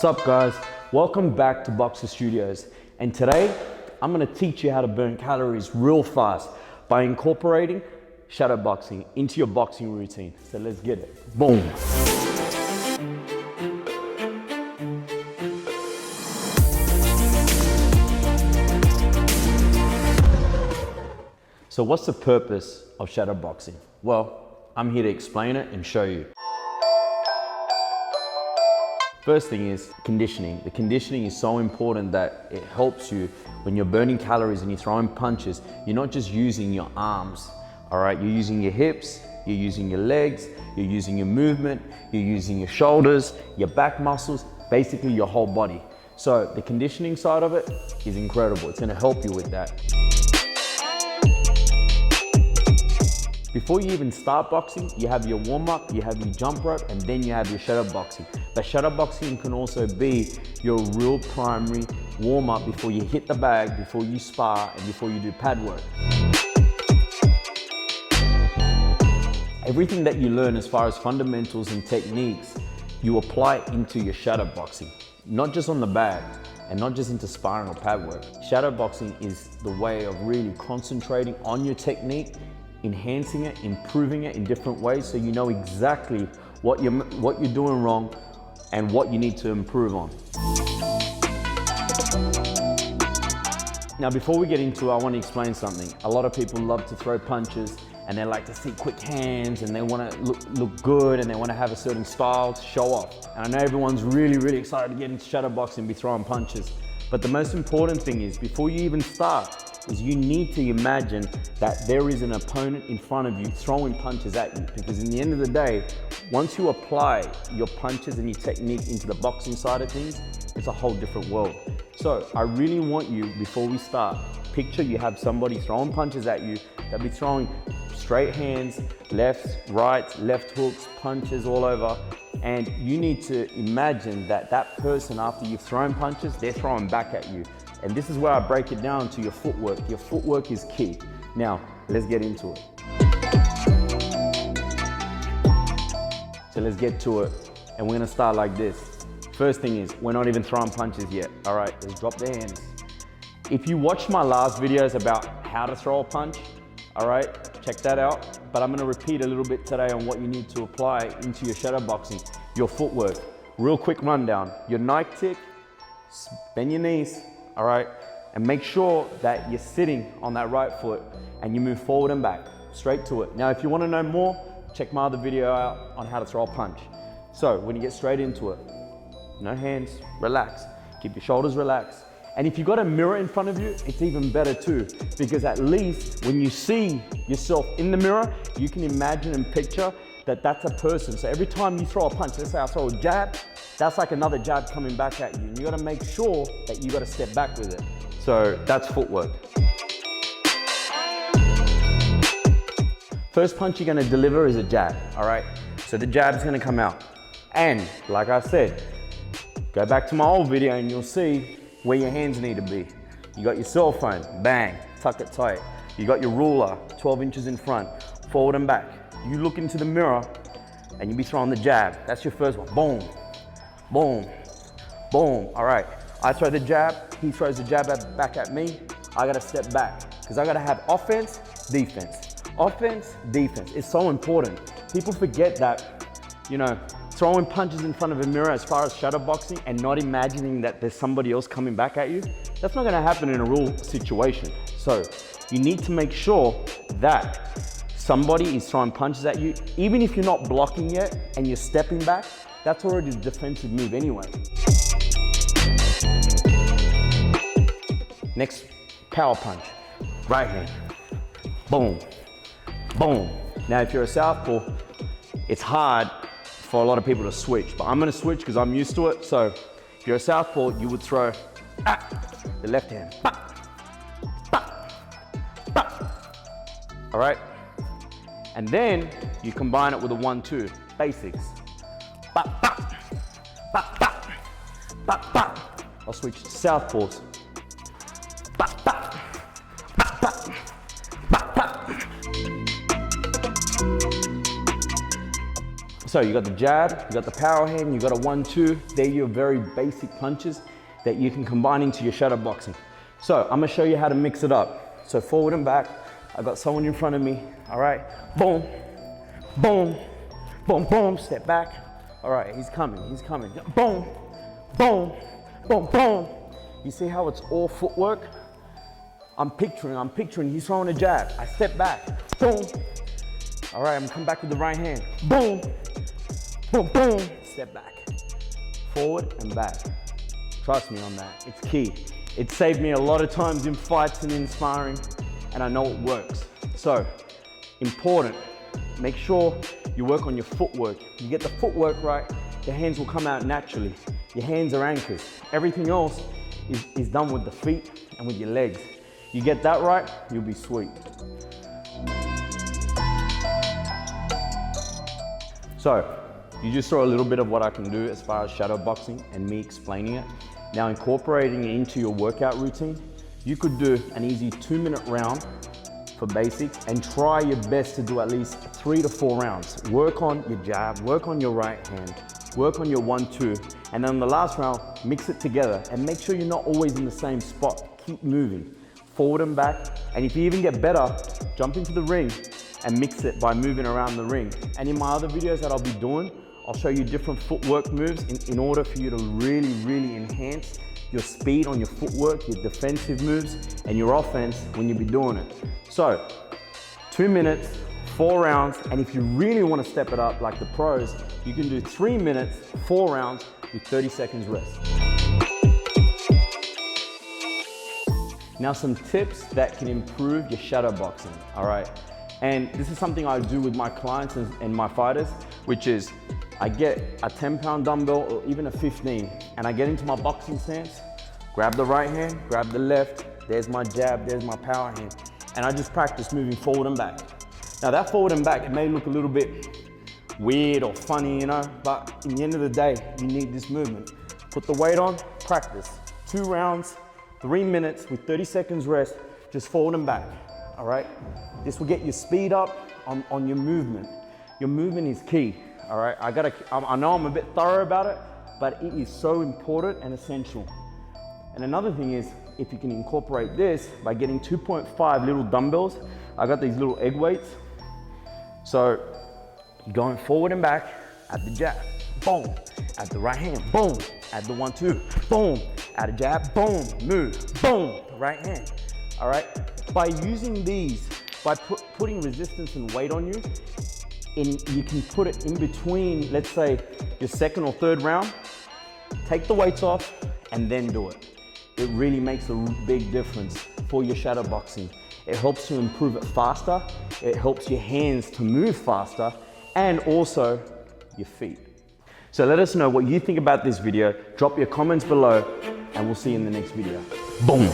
What's up guys? Welcome back to Boxer Studios. And today, I'm gonna teach you how to burn calories real fast by incorporating shadow boxing into your boxing routine. So let's get it. Boom. So what's the purpose of shadow boxing? Well, I'm here to explain it and show you. First thing is conditioning. The conditioning is so important that it helps you when you're burning calories and you're throwing punches. You're not just using your arms, all right? You're using your hips, you're using your legs, you're using your movement, you're using your shoulders, your back muscles, basically your whole body. So the conditioning side of it is incredible. It's gonna help you with that. Before you even start boxing, you have your warm-up, you have your jump rope, and then you have your shadow boxing. But shadow boxing can also be your real primary warm-up before you hit the bag, before you spar, and before you do pad work. Everything that you learn as far as fundamentals and techniques, you apply into your shadow boxing, not just on the bag, and not just into sparring or pad work. Shadow boxing is the way of really concentrating on your technique, enhancing it, improving it in different ways so you know exactly what you're doing wrong and what you need to improve on. Now before we get into it, I want to explain something. A lot of people love to throw punches and they like to see quick hands and they want to look good and they want to have a certain style to show off. And I know everyone's really excited to get into shadow boxing and be throwing punches. But the most important thing is before you even start, is you need to imagine that there is an opponent in front of you throwing punches at you. Because in the end of the day, once you apply your punches and your technique into the boxing side of things, it's a whole different world. So I really want you, before we start, picture you have somebody throwing punches at you. They'll be throwing straight hands, lefts, rights, left hooks, punches all over. And you need to imagine that that person, after you've thrown punches, they're throwing back at you. And this is where I break it down to your footwork. Your footwork is key. Now, let's get into it. So let's get to it. And we're gonna start like this. First thing is, we're not even throwing punches yet. All right, let's drop the hands. If you watched my last videos about how to throw a punch, all right, check that out. But I'm gonna repeat a little bit today on what you need to apply into your shadow boxing, your footwork. Real quick rundown. Your Nike tick, bend your knees, all right? And make sure that you're sitting on that right foot and you move forward and back, straight to it. Now, if you wanna know more, check my other video out on how to throw a punch. So when you get straight into it, no hands, relax. Keep your shoulders relaxed. And if you've got a mirror in front of you, it's even better too, because at least when you see yourself in the mirror, you can imagine and picture that that's a person. So every time you throw a punch, let's say I throw a jab, that's like another jab coming back at you. And you gotta make sure that you gotta step back with it. So that's footwork. First punch you're gonna deliver is a jab, all right? So the jab's gonna come out. And like I said, go back to my old video and you'll see where your hands need to be. You got your cell phone, bang, tuck it tight. You got your ruler, 12 inches in front, forward and back. You look into the mirror and you be throwing the jab. That's your first one, boom, boom, boom. All right, I throw the jab, he throws the jab back at me. I gotta step back because I gotta have offense, defense. Offense, defense. It's so important. People forget that, you know, throwing punches in front of a mirror as far as shadow boxing and not imagining that there's somebody else coming back at you, that's not gonna happen in a real situation. So you need to make sure that somebody is throwing punches at you, even if you're not blocking yet and you're stepping back, that's already a defensive move anyway. Next, power punch. Right hand, boom, boom. Now if you're a southpaw, it's hard for a lot of people to switch, but I'm gonna switch because I'm used to it. So if you're a southpaw, you would throw the left hand, all right? And then you combine it with a 1-2, basics. I'll switch to southpaws. So you got the jab, you got the power hand, you got a 1-2. They're your very basic punches that you can combine into your shadow boxing. So I'm gonna show you how to mix it up. So forward and back, I got someone in front of me, all right? Boom, boom, boom, boom, step back. All right, he's coming. Boom, boom, boom, boom. You see how it's all footwork? I'm picturing he's throwing a jab. I step back, boom. All right, I'm gonna come back with the right hand. Boom, boom, boom, step back. Forward and back. Trust me on that, it's key. It saved me a lot of times in fights and in sparring, and I know it works. So, important, make sure you work on your footwork. You get the footwork right, your hands will come out naturally. Your hands are anchors. Everything else is done with the feet and with your legs. You get that right, you'll be sweet. So, you just saw a little bit of what I can do as far as shadow boxing and me explaining it. Now incorporating it into your workout routine, you could do an easy 2-minute round for basics and try your best to do at least 3 to 4 rounds. Work on your jab, work on your right hand, work on your 1-2, and then the last round, mix it together and make sure you're not always in the same spot. Keep moving, forward and back, and if you even get better, jump into the ring and mix it by moving around the ring. And in my other videos that I'll be doing, I'll show you different footwork moves in order for you to really, really enhance your speed on your footwork, your defensive moves, and your offense when you be doing it. So, 2 minutes, 4 rounds, and if you really want to step it up like the pros, you can do 3 minutes, 4 rounds with 30 seconds rest. Now some tips that can improve your shadow boxing, all right? And this is something I do with my clients and my fighters, which is I get a 10-pound dumbbell or even a 15, and I get into my boxing stance, grab the right hand, grab the left, there's my jab, there's my power hand, and I just practice moving forward and back. Now that forward and back, it may look a little bit weird or funny, you know, but in the end of the day, you need this movement. Put the weight on, practice. 2 rounds, 3 minutes with 30 seconds rest, just forward and back, all right? This will get your speed up on your movement. Your movement is key, all right? I know I'm a bit thorough about it, but it is so important and essential. And another thing is, if you can incorporate this by getting 2.5 little dumbbells, I got these little egg weights. So, going forward and back at the jab, boom, at the right hand, boom, at the 1-2, boom, at a jab, boom, move, boom, right hand, all right? By using these, by putting resistance and weight on you, you can put it in between, let's say, your second or third round, take the weights off, and then do it. It really makes a big difference for your shadow boxing. It helps to improve it faster, it helps your hands to move faster, and also your feet. So let us know what you think about this video, drop your comments below, and we'll see you in the next video. Boom!